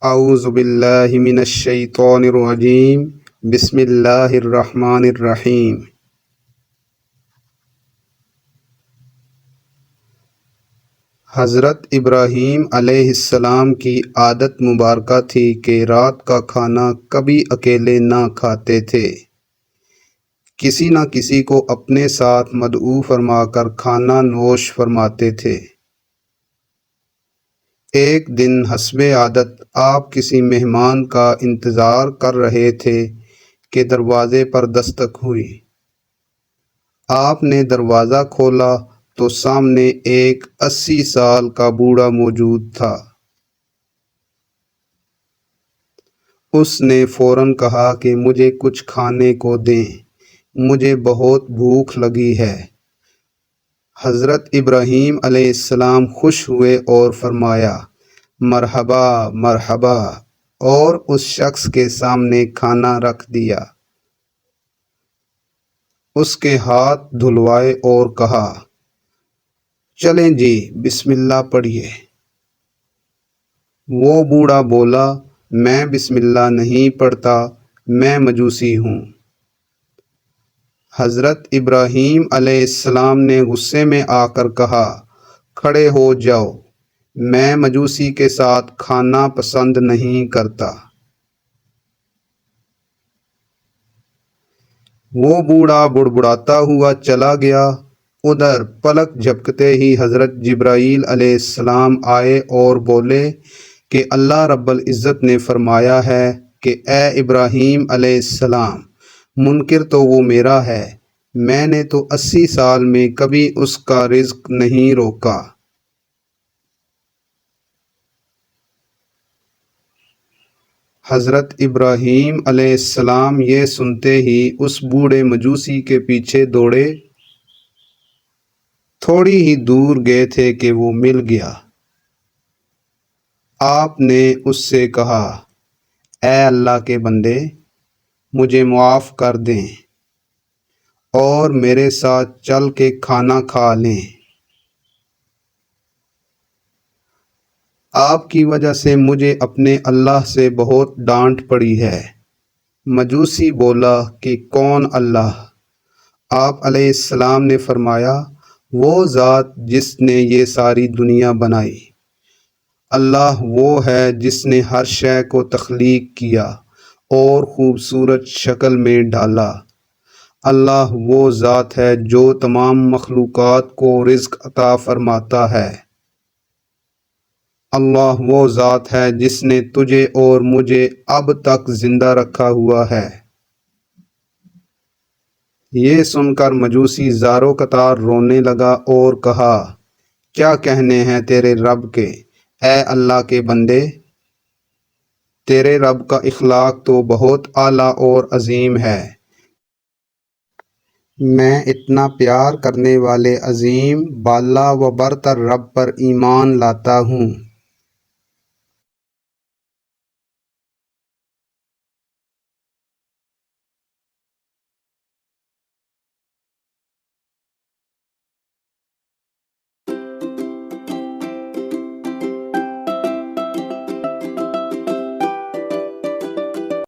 اعوذ باللہ من الشیطان الرجیم بسم اللہ الرحمن الرحیم۔ حضرت ابراہیم علیہ السلام کی عادت مبارکہ تھی کہ رات کا کھانا کبھی اکیلے نہ کھاتے تھے، کسی نہ کسی کو اپنے ساتھ مدعو فرما کر کھانا نوش فرماتے تھے۔ ایک دن حسب عادت آپ کسی مہمان کا انتظار کر رہے تھے کہ دروازے پر دستک ہوئی۔ آپ نے دروازہ کھولا تو سامنے ایک 80 سال کا بوڑھا موجود تھا۔ اس نے فوراً کہا کہ مجھے کچھ کھانے کو دیں، مجھے بہت بھوک لگی ہے۔ حضرت ابراہیم علیہ السلام خوش ہوئے اور فرمایا، مرحبا مرحبا، اور اس شخص کے سامنے کھانا رکھ دیا۔ اس کے ہاتھ دھلوائے اور کہا، چلیں جی بسم اللہ پڑھیے۔ وہ بوڑھا بولا، میں بسم اللہ نہیں پڑھتا، میں مجوسی ہوں۔ حضرت ابراہیم علیہ السلام نے غصے میں آ کر کہا، کھڑے ہو جاؤ، میں مجوسی کے ساتھ کھانا پسند نہیں کرتا۔ وہ بوڑھا بڑبڑاتا ہوا چلا گیا۔ ادھر پلک جھپکتے ہی حضرت جبرائیل علیہ السلام آئے اور بولے کہ اللہ رب العزت نے فرمایا ہے کہ اے ابراہیم علیہ السلام، منکر تو وہ میرا ہے، میں نے تو 80 سال میں کبھی اس کا رزق نہیں روکا۔ حضرت ابراہیم علیہ السلام یہ سنتے ہی اس بوڑھے مجوسی کے پیچھے دوڑے۔ تھوڑی ہی دور گئے تھے کہ وہ مل گیا۔ آپ نے اس سے کہا، اے اللہ کے بندے، مجھے معاف کر دیں اور میرے ساتھ چل کے کھانا کھا لیں۔ آپ کی وجہ سے مجھے اپنے اللہ سے بہت ڈانٹ پڑی ہے۔ مجوسی بولا کہ کون اللہ؟ آپ علیہ السلام نے فرمایا، وہ ذات جس نے یہ ساری دنیا بنائی۔ اللہ وہ ہے جس نے ہر شے کو تخلیق کیا اور خوبصورت شکل میں ڈالا۔ اللہ وہ ذات ہے جو تمام مخلوقات کو رزق عطا فرماتا ہے۔ اللہ وہ ذات ہے جس نے تجھے اور مجھے اب تک زندہ رکھا ہوا ہے۔ یہ سن کر مجوسی زاروں قطار رونے لگا اور کہا، کیا کہنے ہیں تیرے رب کے، اے اللہ کے بندے؟ تیرے رب کا اخلاق تو بہت اعلیٰ اور عظیم ہے۔ میں اتنا پیار کرنے والے عظیم بالا و برتر رب پر ایمان لاتا ہوں۔